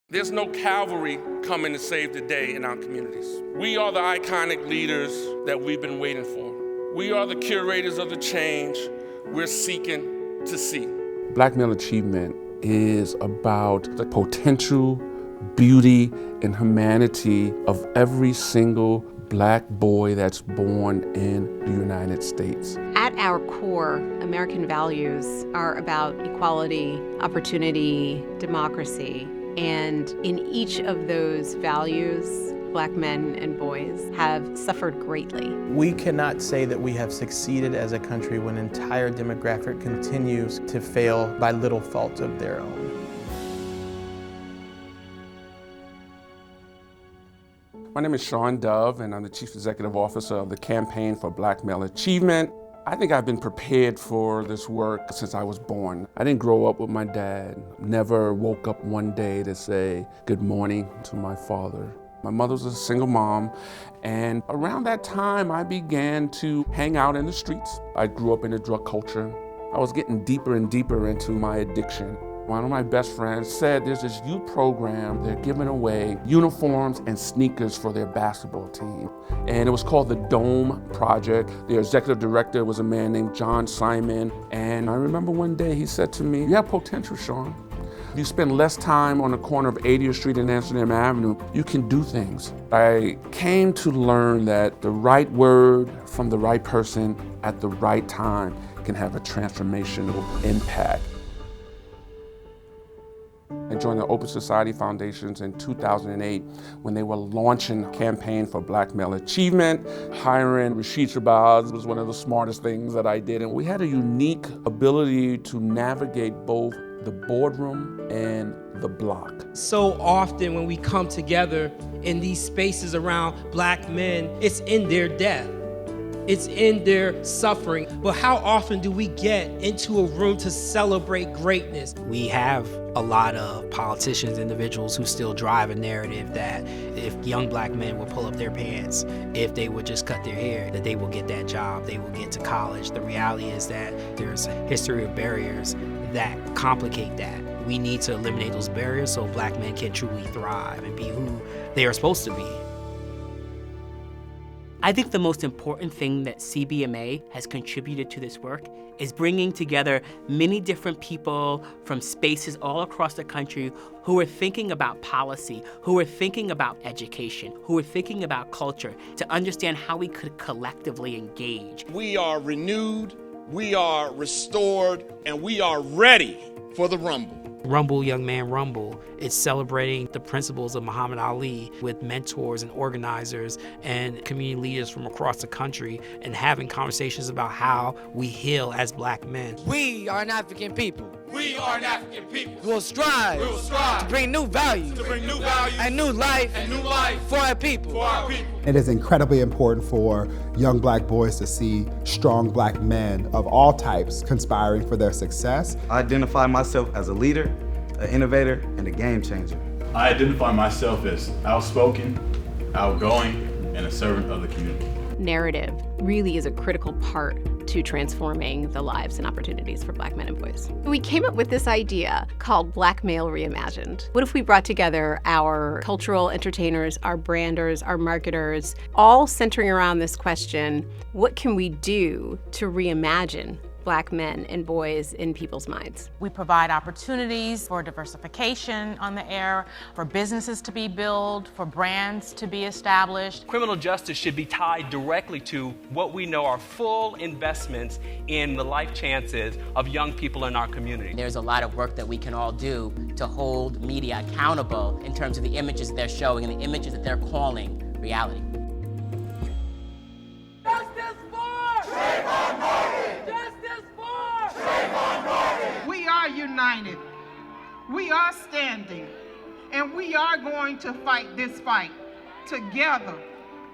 There's no cavalry coming to save the day in our communities. We are the iconic leaders that we've been waiting for. We are the curators of the change we're seeking to see. Black male achievement is about the potential, beauty, and humanity of every single Black boy that's born in the United States. At our core, American values are about equality, opportunity, democracy. And in each of those values, Black men and boys have suffered greatly. We cannot say that we have succeeded as a country when an entire demographic continues to fail by little fault of their own. My name is Sean Dove, and I'm the Chief Executive Officer of the Campaign for Black Male Achievement. I think I've been prepared for this work since I was born. I didn't grow up with my dad, never woke up one day to say good morning to my father. My mother was a single mom, and around that time I began to hang out in the streets. I grew up in the drug culture. I was getting deeper and deeper into my addiction. One of my best friends said there's this youth program, they're giving away uniforms and sneakers for their basketball team. And it was called the Dome Project. The executive director was a man named John Simon. And I remember one day he said to me, "You have potential, Sean. You spend less time on the corner of 80th Street and Amsterdam Avenue, you can do things." I came to learn that the right word from the right person at the right time can have a transformational impact. I joined the Open Society Foundations in 2008 when they were launching a campaign for Black male achievement. Hiring Rashid Shabazz was one of the smartest things that I did. And we had a unique ability to navigate both the boardroom and the block. So often when we come together in these spaces around Black men, it's in their death. It's in their suffering. But how often do we get into a room to celebrate greatness? We have a lot of politicians, individuals who still drive a narrative that if young Black men would pull up their pants, if they would just cut their hair, that they will get that job, they will get to college. The reality is that there's a history of barriers that complicate that. We need to eliminate those barriers so Black men can truly thrive and be who they are supposed to be. I think the most important thing that CBMA has contributed to this work is bringing together many different people from spaces all across the country who are thinking about policy, who are thinking about education, who are thinking about culture, to understand how we could collectively engage. We are renewed, we are restored, and we are ready for the rumble. Rumble, Young Man, Rumble. It's celebrating the principles of Muhammad Ali with mentors and organizers and community leaders from across the country and having conversations about how we heal as Black men. We are an African people. We are an African people. We will strive to bring new values, and new life for our people. It is incredibly important for young Black boys to see strong Black men of all types conspiring for their success. I identify myself as a leader, an innovator, and a game changer. I identify myself as outspoken, outgoing, and a servant of the community. Narrative really is a critical part to transforming the lives and opportunities for Black men and boys. We came up with this idea called Black Male Reimagined. What if we brought together our cultural entertainers, our branders, our marketers, all centering around this question, what can we do to reimagine Black men and boys in people's minds? We provide opportunities for diversification on the air, for businesses to be built, for brands to be established. Criminal justice should be tied directly to what we know are full investments in the life chances of young people in our community. There's a lot of work that we can all do to hold media accountable in terms of the images they're showing and the images that they're calling reality. We are united, we are standing, and we are going to fight this fight together.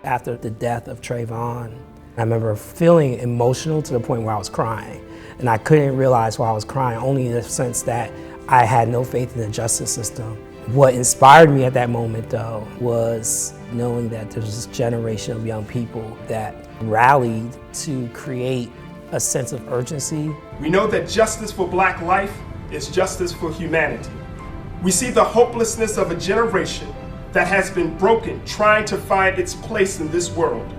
After the death of Trayvon, I remember feeling emotional to the point where I was crying. And I couldn't realize why I was crying, only in the sense that I had no faith in the justice system. What inspired me at that moment, though, was knowing that there was this generation of young people that rallied to create a sense of urgency. We know that justice for Black life is justice for humanity. We see the hopelessness of a generation that has been broken trying to find its place in this world.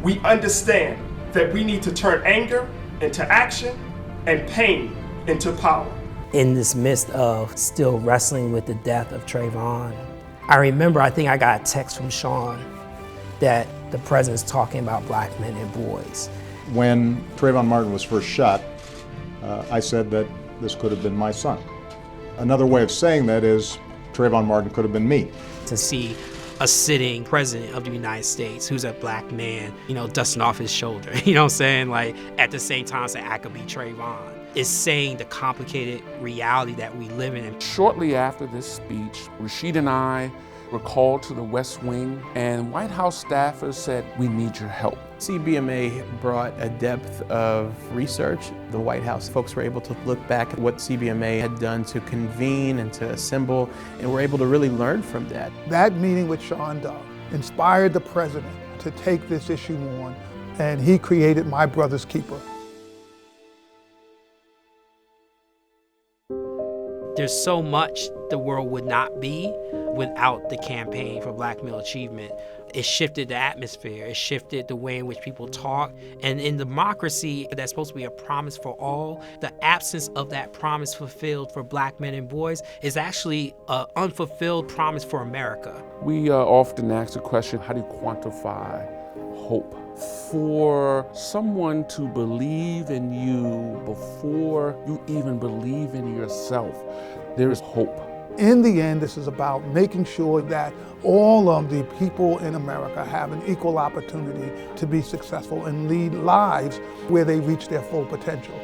We understand that we need to turn anger into action and pain into power. In this midst of still wrestling with the death of Trayvon, I remember, I think I got a text from Sean that the president's talking about black men and boys. When Trayvon Martin was first shot, I said that this could have been my son. Another way of saying that is Trayvon Martin could have been me. To see a sitting president of the United States who's a black man, dusting off his shoulder, you know what I'm saying? Like, at the same time saying, I could be Trayvon. Is saying the complicated reality that we live in. Shortly after this speech, Rashid and I were called to the West Wing, and White House staffers said, we need your help. CBMA brought a depth of research. The White House folks were able to look back at what CBMA had done to convene and to assemble, and were able to really learn from that. That meeting with Sean Dove inspired the president to take this issue on, and he created My Brother's Keeper. There's so much the world would not be without the campaign for Black Male Achievement. It shifted the atmosphere, it shifted the way in which people talk. And in democracy, that's supposed to be a promise for all, the absence of that promise fulfilled for black men and boys is actually an unfulfilled promise for America. We often ask the question, how do you quantify hope? For someone to believe in you before you even believe in yourself, there is hope. In the end, this is about making sure that all of the people in America have an equal opportunity to be successful and lead lives where they reach their full potential.